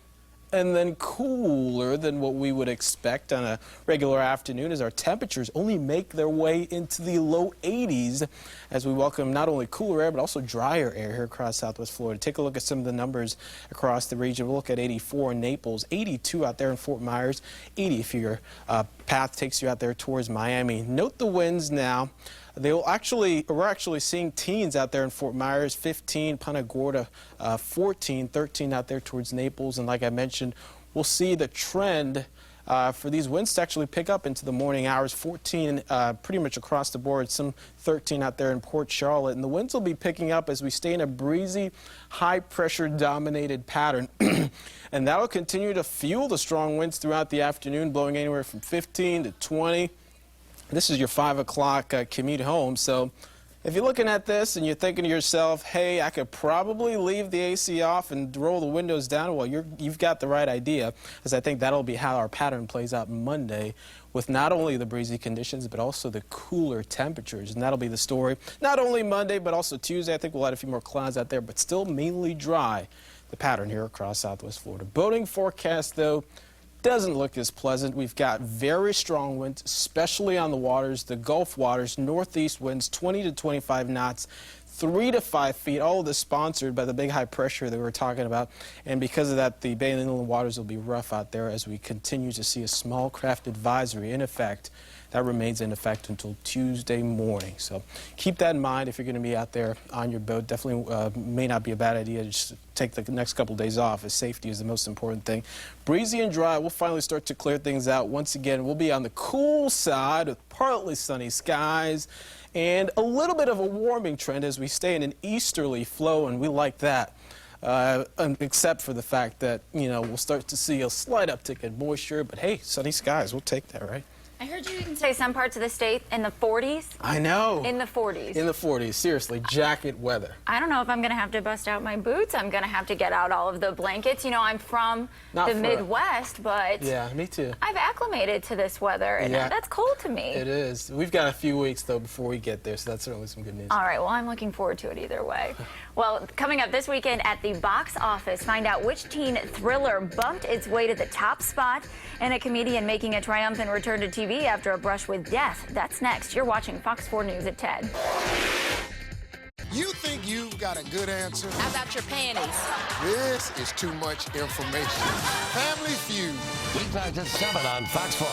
and then cooler than what we would expect on a regular afternoon as our temperatures only make their way into the low 80s as we welcome not only cooler air but also drier air here across Southwest Florida. Take a look at some of the numbers across the region. We'll look at 84 in Naples, 82 out there in Fort Myers, 80 if your path takes you out there towards Miami. Note the winds now. We're actually seeing teens out there in Fort Myers, 15, Punta Gorda, 14, 13 out there towards Naples. And like I mentioned, we'll see the trend for these winds to actually pick up into the morning hours, 14 pretty much across the board, some 13 out there in Port Charlotte. And the winds will be picking up as we stay in a breezy, high-pressure dominated pattern. And that will continue to fuel the strong winds throughout the afternoon, blowing anywhere from 15 to 20. This is your 5 o'clock commute home. So if you're looking at this and you're thinking to yourself, hey, I could probably leave the AC off and roll the windows down, well, you've got the right idea, as I think that'll be how our pattern plays out Monday with not only the breezy conditions but also the cooler temperatures. And that'll be the story not only Monday but also Tuesday. I think we'll add a few more clouds out there, but still mainly dry, the pattern here across Southwest Florida. Boating forecast, though, doesn't look as pleasant. We've got very strong winds, especially on the waters, the Gulf waters, northeast winds 20 to 25 knots, 3 to 5 feet, all of this sponsored by the big high pressure that we were talking about. And because of that, the Bay and Inland waters will be rough out there as we continue to see a small craft advisory in effect. That remains in effect until Tuesday morning. So keep that in mind if you're going to be out there on your boat. Definitely may not be a bad idea to just take the next couple of days off, as safety is the most important thing. Breezy and dry. We'll finally start to clear things out. Once again, we'll be on the cool side with partly sunny skies and a little bit of a warming trend as we stay in an easterly flow, and we like that. Except for the fact that, we'll start to see a slight uptick in moisture. But hey, sunny skies, we'll take that, right? I heard you can say some parts of the state in the 40s. I know. In the 40s. In the 40s. Seriously, jacket weather. I don't know if I'm going to have to bust out my boots. I'm going to have to get out all of the blankets. I'm from the Midwest, but yeah, me too. I've acclimated to this weather, and that's cold to me. It is. We've got a few weeks, though, before we get there, so that's certainly some good news. All right, well, I'm looking forward to it either way. Well, coming up this weekend at the box office, find out which teen thriller bumped its way to the top spot and a comedian making a triumphant return to TV after a brush with death. That's next. You're watching Fox 4 News at 10. You think you've got a good answer? How about your panties? This is too much information. Family Feud. Weeknights at 7 on Fox 4.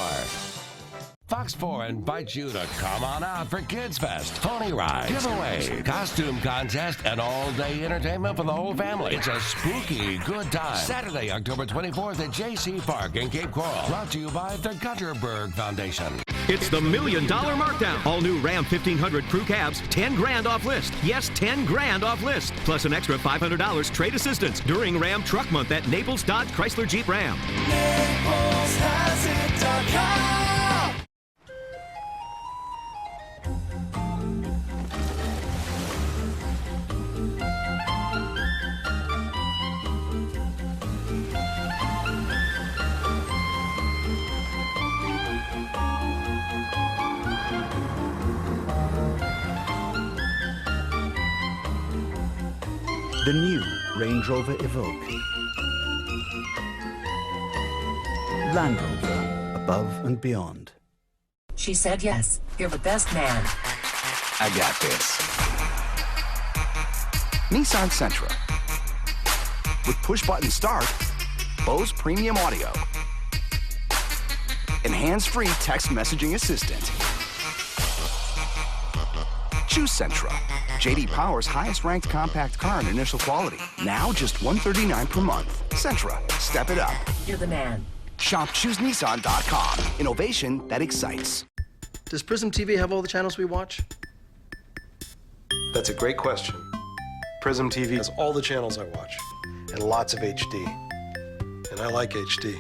Fox 4 invites you to come on out for Kids Fest, pony rides, giveaway, costume contest, and all-day entertainment for the whole family. It's a spooky good time. Saturday, October 24th at J.C. Park in Cape Coral. Brought to you by the Gunterberg Foundation. It's the $1 Million Markdown. All new Ram 1500 crew cabs, 10 grand off list. Yes, 10 grand off list. Plus an extra $500 trade assistance during Ram Truck Month at Naples Dodge Chrysler Jeep Ram. NaplesHasIt.com. The new Range Rover Evoque. Land Rover, above and beyond. She said yes. You're the best man. I got this. Nissan Sentra. With push-button start, Bose Premium Audio, and hands-free text messaging assistant. Choose Sentra, J.D. Power's highest-ranked compact car in initial quality. Now just $139 per month. Sentra, step it up. You're the man. Shop ChooseNissan.com. Innovation that excites. Does Prism TV have all the channels we watch? That's a great question. Prism TV has all the channels I watch, and lots of HD. And I like HD.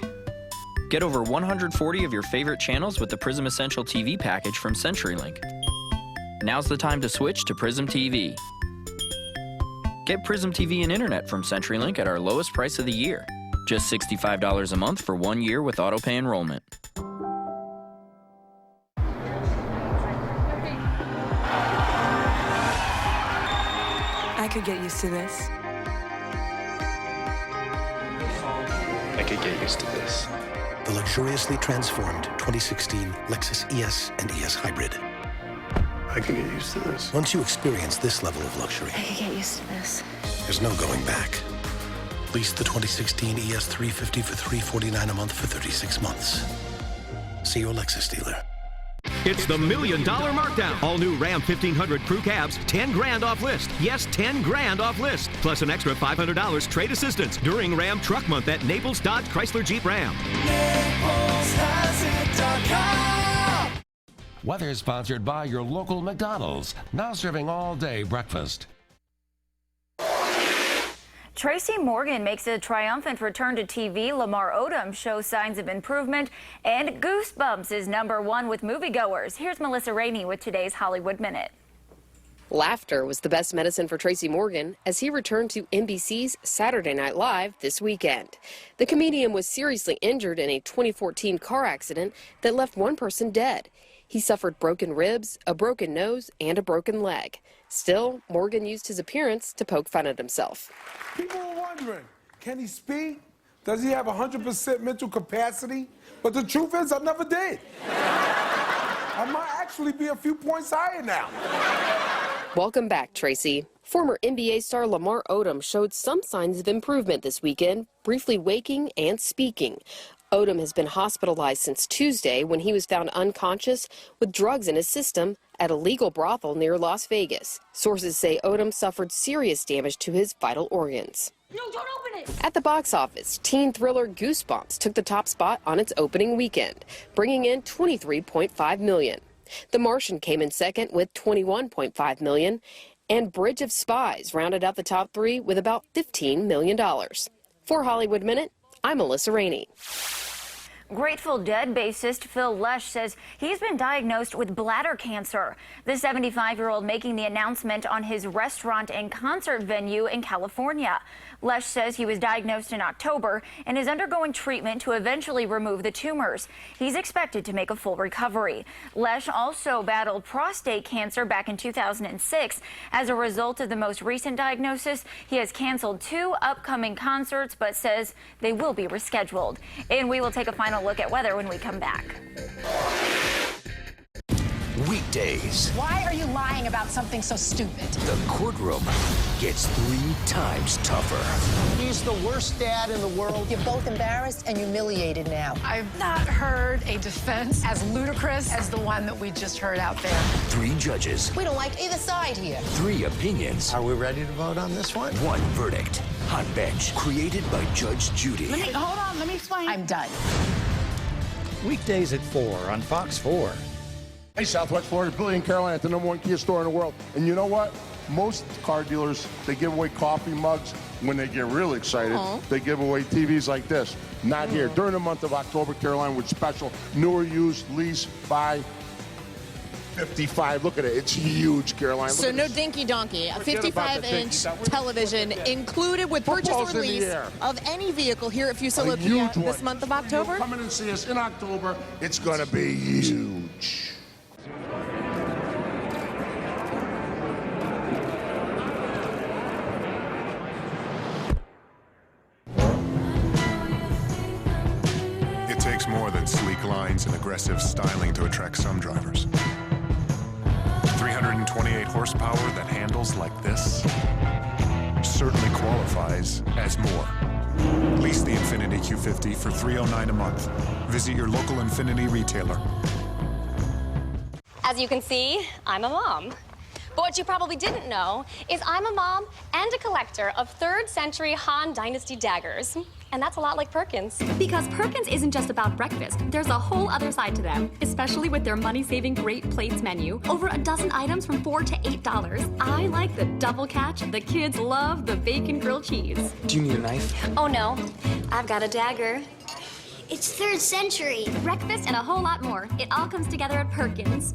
Get over 140 of your favorite channels with the Prism Essential TV package from CenturyLink. Now's the time to switch to Prism TV. Get Prism TV and Internet from CenturyLink at our lowest price of the year. Just $65 a month for 1 year with autopay enrollment. I could get used to this. I could get used to this. The luxuriously transformed 2016 Lexus ES and ES Hybrid. I could get used to this. Once you experience this level of luxury, I could get used to this. there's no going back. Lease the 2016 ES 350 for $349 a month for 36 months. See your Lexus dealer. It's the $1 million markdown. All new Ram 1500 crew cabs, 10 grand off list. Yes, 10 grand off list. Plus an extra $500 trade assistance during Ram Truck Month at Naples Dodge Chrysler Jeep Ram. Weather is sponsored by your local McDonald's, now serving all-day breakfast. Tracy Morgan makes a triumphant return to TV. Lamar Odom shows signs of improvement. And Goosebumps is #1 with moviegoers. Here's Melissa Rainey with today's Hollywood Minute. Laughter was the best medicine for Tracy Morgan as he returned to NBC's Saturday Night Live this weekend. The comedian was seriously injured in a 2014 car accident that left one person dead. He suffered broken ribs, a broken nose, and a broken leg. Still, Morgan used his appearance to poke fun at himself. People are wondering, can he speak? Does he have 100% mental capacity? But the truth is, I never did. I might actually be a few points higher now. Welcome back, Tracy. Former NBA star Lamar Odom showed some signs of improvement this weekend, briefly waking and speaking. Odom has been hospitalized since Tuesday when he was found unconscious with drugs in his system at a legal brothel near Las Vegas. Sources say Odom suffered serious damage to his vital organs. No, don't open it! At the box office, teen thriller Goosebumps took the top spot on its opening weekend, bringing in $23.5 million. The Martian came in second with $21.5 million, and Bridge of Spies rounded out the top three with about $15 million. For Hollywood Minute, I'm Melissa Rainey. Grateful Dead bassist Phil Lesh says he's been diagnosed with bladder cancer. The 75-year-old making the announcement on his restaurant and concert venue in California. Lesh says he was diagnosed in October and is undergoing treatment to eventually remove the tumors. He's expected to make a full recovery. Lesh also battled prostate cancer back in 2006. As a result of the most recent diagnosis, he has canceled 2 upcoming concerts but says they will be rescheduled. And we will take a final look at weather when we come back. Weekdays. Why are you lying about something so stupid? The courtroom gets 3 times tougher. He's the worst dad in the world. You're both embarrassed and humiliated now. I've not heard a defense as ludicrous as the one that we just heard out there. 3 judges. We don't like either side here. 3 opinions. Are we ready to vote on this one? 1 verdict. Hot Bench, created by Judge Judy. Hold on, let me explain. I'm done. Weekdays at 4 on Fox 4. Hey, Southwest Florida, Billy and Caroline at the #1 Kia store in the world. And you know what? Most car dealers, they give away coffee mugs. When they get really excited, they give away TVs like this. Not here. During the month of October, Caroline, with special newer used lease buy 55. Look at it. It's huge, Caroline. Look So at no this. dinky donkey. A Forget about the 55-inch dinky. television included with purchase Football's or in the lease air. of any vehicle here at A Fusilopia huge one. this month of October. Come in and see us in October. It's going to be huge. It takes more than sleek lines and aggressive styling to attract some drivers. 328 horsepower that handles like this certainly qualifies as more. Lease the Infiniti Q50 for $309 a month. Visit your local Infiniti retailer. As you can see, I'm a mom. But what you probably didn't know is I'm a mom and a collector of 3rd century Han Dynasty daggers. And that's a lot like Perkins. Because Perkins isn't just about breakfast. There's a whole other side to them, especially with their money-saving Great Plates menu. Over a dozen items from $4 to $8. I like the double catch. The kids love the bacon grilled cheese. Do you need a knife? Oh no, I've got a dagger. It's 3rd century. Breakfast and a whole lot more. It all comes together at Perkins.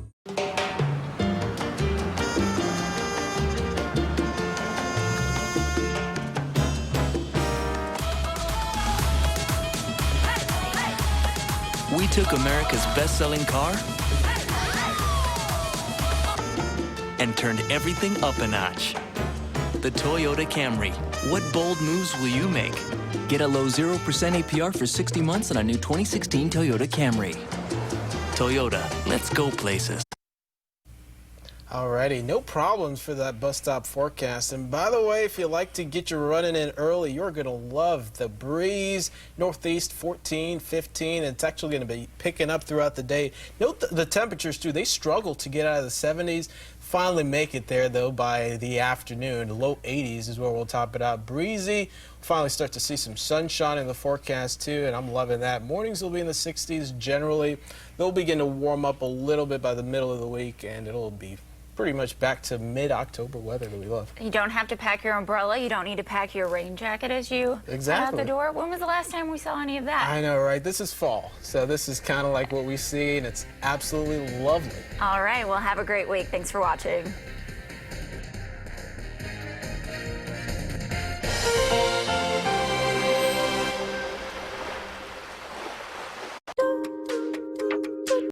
We took America's best-selling car and turned everything up a notch. The Toyota Camry. What bold moves will you make? Get a low 0% APR for 60 months on a new 2016 Toyota Camry. Toyota, let's go places. Alrighty, no problems for that bus stop forecast. And by the way, if you like to get your running in early, you're going to love the breeze. Northeast 14, 15, and it's actually going to be picking up throughout the day. Note the temperatures too, they struggle to get out of the 70s. Finally make it there though by the afternoon. Low 80s is where we'll top it out. Breezy. Finally start to see some sunshine in the forecast too, and I'm loving that. Mornings will be in the 60s generally. They'll begin to warm up a little bit by the middle of the week, and it'll be pretty much back to mid-October weather that we love. You don't have to pack your umbrella. You don't need to pack your rain jacket as you head out the door. When was the last time we saw any of that? I know, right? This is fall, so this is kind of like what we see, and it's absolutely lovely. All right, well, have a great week. Thanks for watching.